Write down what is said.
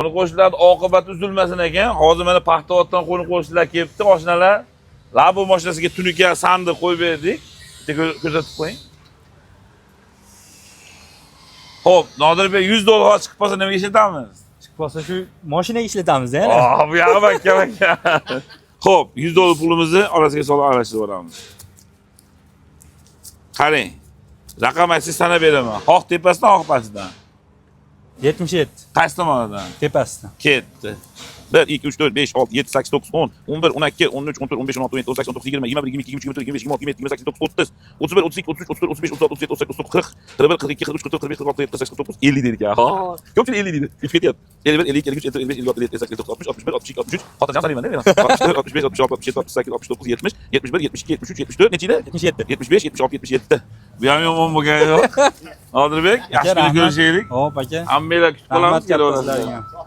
Qo'ni qo'shnilar oqibati uzilmasin ekan. Hozir mana Paxtavoddan qo'ni qo'shnilar kelibdi, oshnalar. Labo mashinasiga tunuka sandiq qo'yib berdik. Bitta ko'rsatib qo'ying. Xo'p, Nodirbek $100 chiqib qolsa nimaga ishlatamiz? Chiqib qolsa shu mashinaga ishlatamiz yana. Bu yoqqa bakka. Xo'p, $100 pulimizni orasiga solib aralashtirib yuboramiz. Qarang. Raqam aytsangiz sanab beraman. Oq tepasidan, oq pastidan. 77. Qaysi tomondan? Tepasidan. Ketdi. 1, 2, 3, 4, 5, 6, 7, 8, 9, 10, 11, 12, 13, 14, 15, 16, 17, 18, 19, 20, 21, 22, 23, 24, 25, 26, 27, 28, 29, 30, 31, 32, 33, 34, 35, 36, 37, 38, 39, 40, 41, 42, 43, 44, 45, 46, 47, 48, 49, 50 dedik ya. Ko'pchilik 50 deydi. 3 ketyapti. 51, 52, 53, 54, 55, 56, 57, 58, 60, 61, 62, 63. Xotirjam sanayman değil mi? 64, 65, 66, 67, 68, 69, 70, 71, 72, 73, 74 nechida? 77. 75, 76, 77. Bu ham yomon bo'lgani yo'q. Nodirbek, yaxshi kun ko'rishaylik. Hop aka. Hammanglar kutib qolamiz. Rahmat katta.